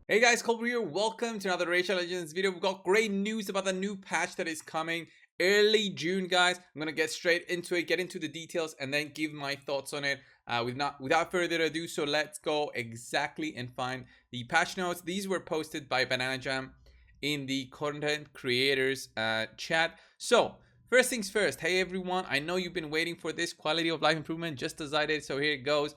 Hey guys, coldbrew here. Welcome to another Racial Legends video. We've got great news about the new patch that is coming early June, guys. I'm gonna get straight into it, get into the details, and then give my thoughts on it. Without further ado, so let's go exactly and find the patch notes. These were posted by Banana Jam in the content creators chat. So first things first. Hey everyone, I know you've been waiting for this quality of life improvement just as I did. So here it goes.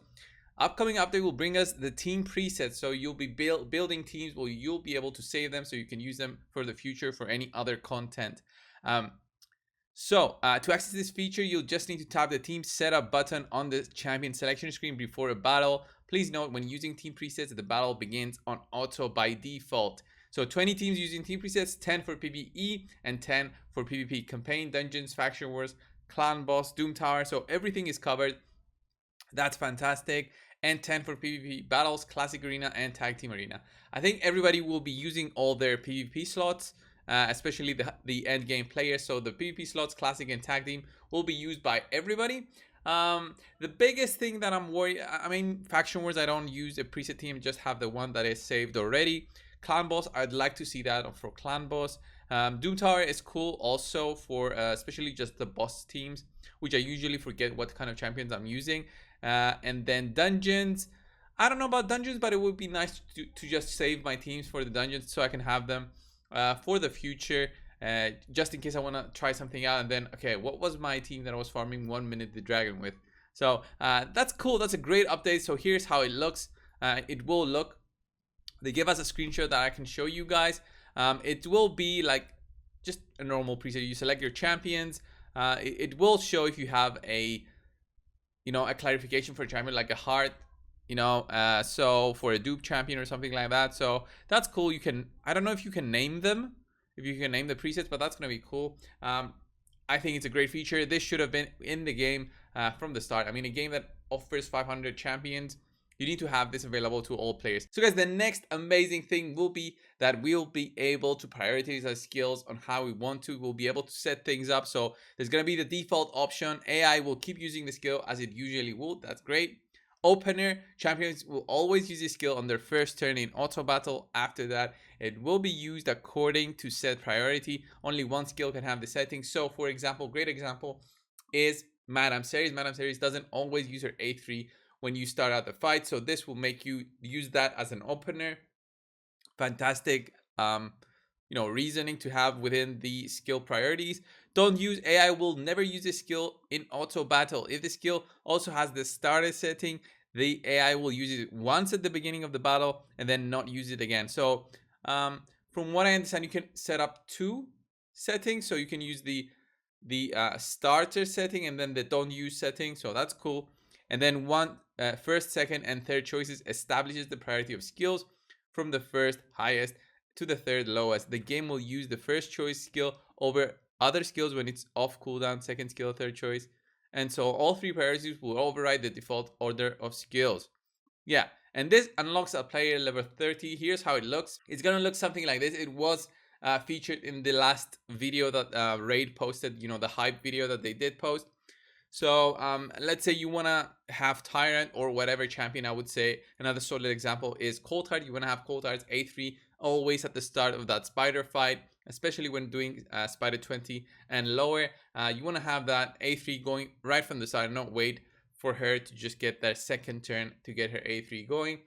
Upcoming update will bring us the team presets, so you'll be building teams. Well, you'll be able to save them so you can use them for the future for any other content. Um, to access this feature, you'll just need to tap the team setup button on the champion selection screen before a battle. Please note, when using team presets, the battle begins on auto by default. So 20 teams using team presets, 10 for PvE and 10 for PvP. Campaign, dungeons, faction wars, clan boss, doom tower. So everything is covered. That's fantastic. And 10 for PvP battles, classic arena, and tag team arena. I think everybody will be using all their PvP slots, especially the end game players. So the PvP slots, classic and tag team, will be used by everybody. The biggest thing that I'm worried, I mean, faction wars, I don't use a preset team, just have the one that is saved already. Clan boss, I'd like to see that for clan boss. Doom tower is cool also for especially just the boss teams, which I usually forget what kind of champions I'm using. And then dungeons, I don't know about dungeons, but it would be nice to just save my teams for the dungeons so I can have them for the future, just in case I want to try something out. And then, okay, what was my team that I was farming 1 minute the dragon with? So that's cool. That's a great update. So here's how it looks. It will look, they give us a screenshot that I can show you guys. It will be like just a normal preset. You select your champions. It will show if you have a clarification for a champion, like a heart, so for a dupe champion or something like that. So that's cool. You can, I don't know if you can name them, if you can name the presets, but that's gonna be cool. I think it's a great feature. This should have been in the game from the start. I mean, a game that offers 500 champions, you need to have this available to all players. So guys, the next amazing thing will be that we'll be able to prioritize our skills on how we want to. We'll be able to set things up. So there's going to be the default option. AI will keep using the skill as it usually would. That's great. Opener, champions will always use this skill on their first turn in auto battle. After that, it will be used according to set priority. Only one skill can have the settings. So for example, great example is Madame Series. Madame Series doesn't always use her A3 when you start out the fight, so this will make you use that as an opener. Fantastic reasoning to have within the skill priorities. Don't use, AI will never use this skill in auto battle. If the skill also has the starter setting, the AI will use it once at the beginning of the battle and then not use it again. So from what I understand, you can set up 2 settings. So you can use the starter setting and then the don't use setting. So that's cool. And then first, second, and third choices establishes the priority of skills from the first highest to the third lowest. The game will use the first choice skill over other skills when it's off cooldown, second skill, third choice. And so all 3 priorities will override the default order of skills. Yeah, and this unlocks a player level 30. Here's how it looks. It's gonna look something like this. It was featured in the last video that Raid posted, the hype video that they did post. So let's say you want to have Tyrant or whatever champion. I would say another solid example is Coldheart. You want to have Coldheart's A3 always at the start of that spider fight, especially when doing spider 20 and lower. You want to have that A3 going right from the start, not wait for her to just get that second turn to get her A3 going.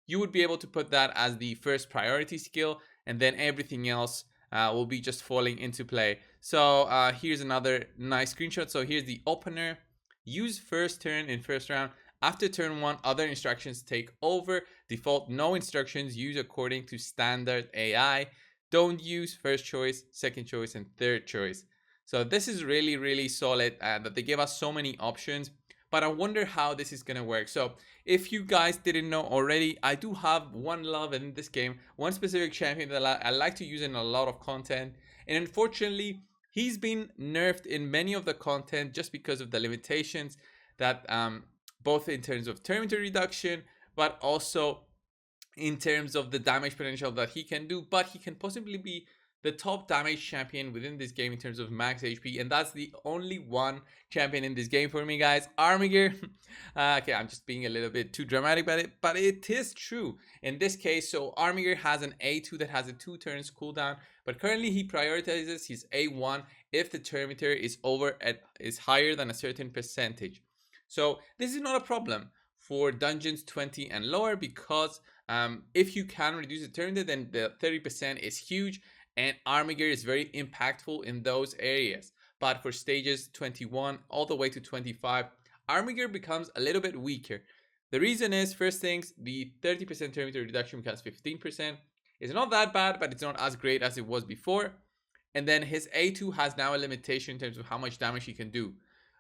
You would be able to put that as the first priority skill, and then everything else will be just falling into play. So here's another nice screenshot. So here's the opener. Use first turn in first round. After turn 1, other instructions take over. Default no instructions. Use according to standard AI. Don't use first choice, second choice, and third choice. So this is really, really solid that they give us so many options. But I wonder how this is going to work. So if you guys didn't know already, I do have one love in this game, one specific champion that I like to use in a lot of content. And unfortunately, he's been nerfed in many of the content just because of the limitations that both in terms of turn reduction, but also in terms of the damage potential that he can do. But he can possibly be the top damage champion within this game in terms of max HP, and that's the only one champion in this game for me, guys. Armiger. Okay, I'm just being a little bit too dramatic about it, but it is true in this case. So Armiger has an A2 that has a 2 turns cooldown, but currently he prioritizes his A1 if the turn meter is higher than a certain percentage. So this is not a problem for dungeons 20 and lower, because if you can reduce the turn meter, then the 30% is huge, and Armiger is very impactful in those areas. But for stages 21 all the way to 25, Armiger becomes a little bit weaker. The reason is, first things, the 30% turn meter reduction becomes 15%. It's not that bad, but it's not as great as it was before. And then his A2 has now a limitation in terms of how much damage he can do.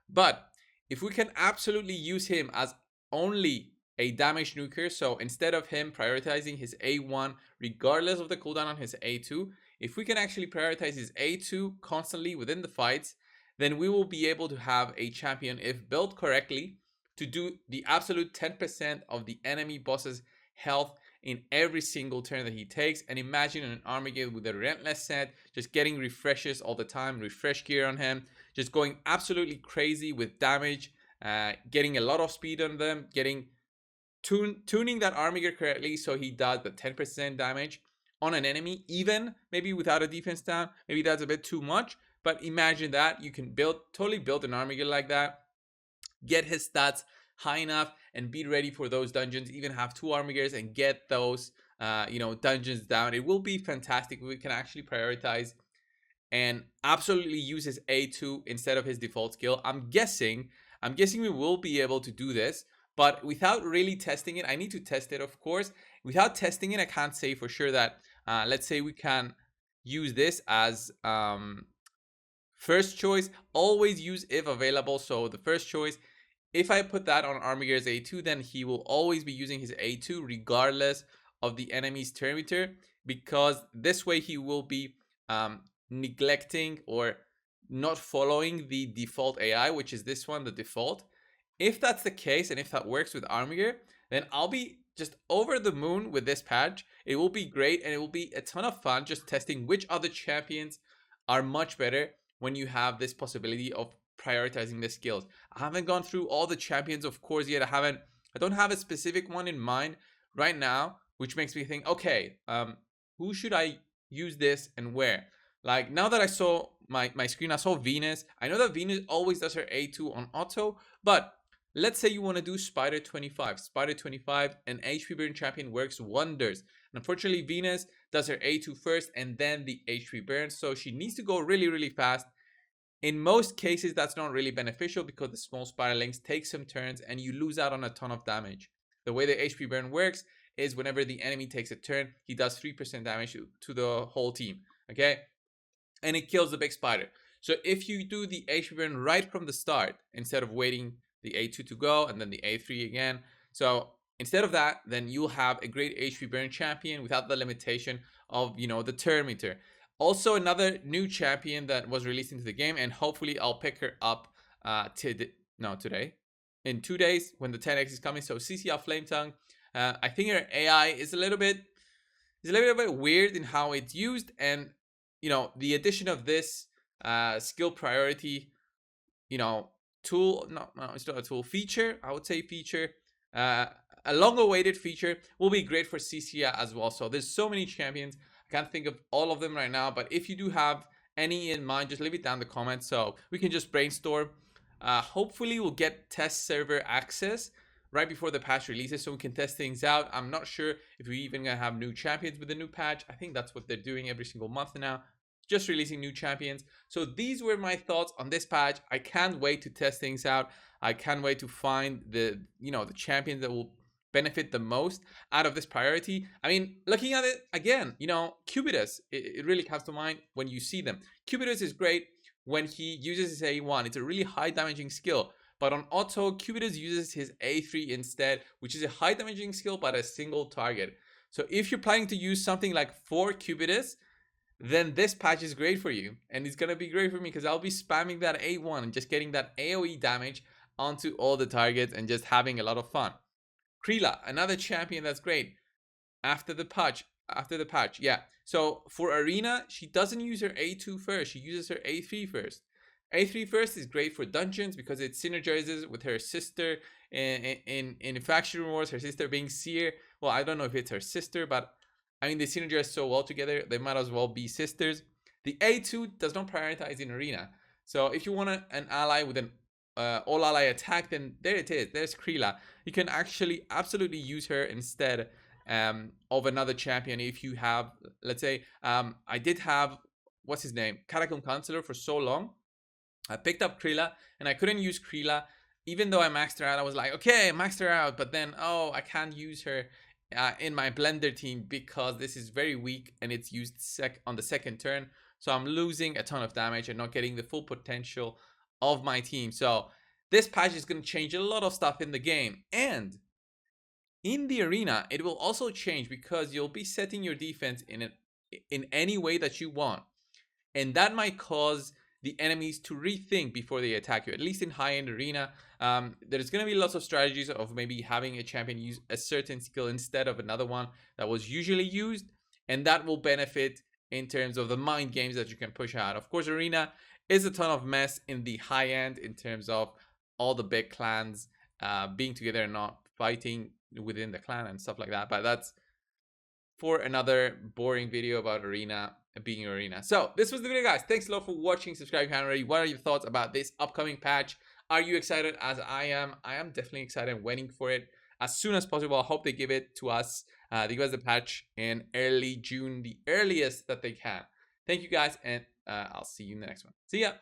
But if we can absolutely use him as only a damage nuker, so instead of him prioritizing his A1 regardless of the cooldown on his A2, if we can actually prioritize his A2 constantly within the fights, then we will be able to have a champion, if built correctly, to do the absolute 10% of the enemy boss's health in every single turn that he takes. And imagine an Armiger with a relentless set, just getting refreshes all the time, refresh gear on him, just going absolutely crazy with damage, getting a lot of speed on them, tuning that Armiger correctly so he does the 10% damage on an enemy, even maybe without a defense down. Maybe that's a bit too much, but imagine that you can totally build an Armiger like that, get his stats high enough, and be ready for those dungeons. Even have 2 Armigers and get those dungeons down. It will be fantastic. We can actually prioritize and absolutely use his A2 instead of his default skill. I'm guessing we will be able to do this, but without really testing it. I need to test it, of course. Without testing it, I can't say for sure that let's say we can use this as first choice. Always use if available. So the first choice, if I put that on Armiger's A2, then he will always be using his A2 regardless of the enemy's turn meter, because this way he will be neglecting or not following the default AI, which is this one, the default. If that's the case, and if that works with Armiger, then I'll be just over the moon with this patch. It will be great, and it will be a ton of fun just testing which other champions are much better when you have this possibility of prioritizing the skills. I haven't gone through all the champions, of course, yet. I don't have a specific one in mind right now, which makes me think, okay, who should I use this and where? Like, now that I saw my screen, I saw Venus. I know that Venus always does her A2 on auto, but let's say you want to do Spider 25. Spider 25, an HP burn champion, works wonders. And unfortunately, Venus does her A2 first and then the HP burn, so she needs to go really, really fast. In most cases, that's not really beneficial because the small spider links take some turns and you lose out on a ton of damage. The way the HP burn works is whenever the enemy takes a turn, he does 3% damage to the whole team, okay? And it kills the big spider. So if you do the HP burn right from the start, instead of waiting the A2 to go and then the A3 again, so instead of that, then you'll have a great HP burn champion without the limitation of, the turn meter. Also, another new champion that was released into the game, and hopefully I'll pick her up today, in 2 days when the 10x is coming. So CCR Flame Tongue, I think her AI is a little bit weird in how it's used, and the addition of this skill priority, tool, no, it's not a tool, feature, I would say feature, a long-awaited feature, will be great for CCR as well. So there's so many champions. I can't think of all of them right now, but if you do have any in mind, just leave it down in the comments so we can just brainstorm. Hopefully we'll get test server access right before the patch releases so we can test things out. I'm not sure if we're even gonna have new champions with the new patch. I think that's what they're doing every single month now, just releasing new champions. So these were my thoughts on this patch. I can't wait to test things out. I can't wait to find the champions that will benefit the most out of this priority. I mean, looking at it again, Cubitus, it really comes to mind when you see them. Cubitus is great when he uses his A1. It's a really high damaging skill. But on auto, Cubitus uses his A3 instead, which is a high damaging skill but a single target. So if you're planning to use something like 4 Cubitus, then this patch is great for you. And it's going to be great for me because I'll be spamming that A1 and just getting that AoE damage onto all the targets and just having a lot of fun. Krila, another champion that's great. After the patch, after the patch. Yeah. So for Arena, she doesn't use her A2 first. She uses her A3 first. A3 first is great for dungeons because it synergizes with her sister in faction wars. Her sister being Seer. Well, I don't know if it's her sister, but I mean they synergize so well together. They might as well be sisters. The A2 does not prioritize in Arena. So if you want an ally with an all ally attack, then there it is. There's Krila. You can actually absolutely use her instead of another champion. If you have, let's say, I did have, what's his name, Catacomb Counselor for so long. I picked up Krila and I couldn't use Krila. Even though I maxed her out, I was like, okay, I maxed her out, but then, oh, I can't use her in my blender team because this is very weak and it's used on the second turn. So I'm losing a ton of damage and not getting the full potential of my team. So this patch is going to change a lot of stuff in the game. And in the arena, it will also change because you'll be setting your defense in any way that you want. And that might cause the enemies to rethink before they attack you. At least in high-end arena, there's going to be lots of strategies of maybe having a champion use a certain skill instead of another one that was usually used, and that will benefit in terms of the mind games that you can push out. Of course, arena is a ton of mess in the high end in terms of all the big clans being together and not fighting within the clan and stuff like that, but that's for another boring video about arena being arena. So this was the video, guys. Thanks a lot for watching. Subscribe if you haven't already. What are your thoughts about this upcoming patch? Are you excited as I am? I am definitely excited and waiting for it as soon as possible. I hope they give it to us. They give us the patch in early June, the earliest that they can. Thank you guys, and I'll see you in the next one. See ya.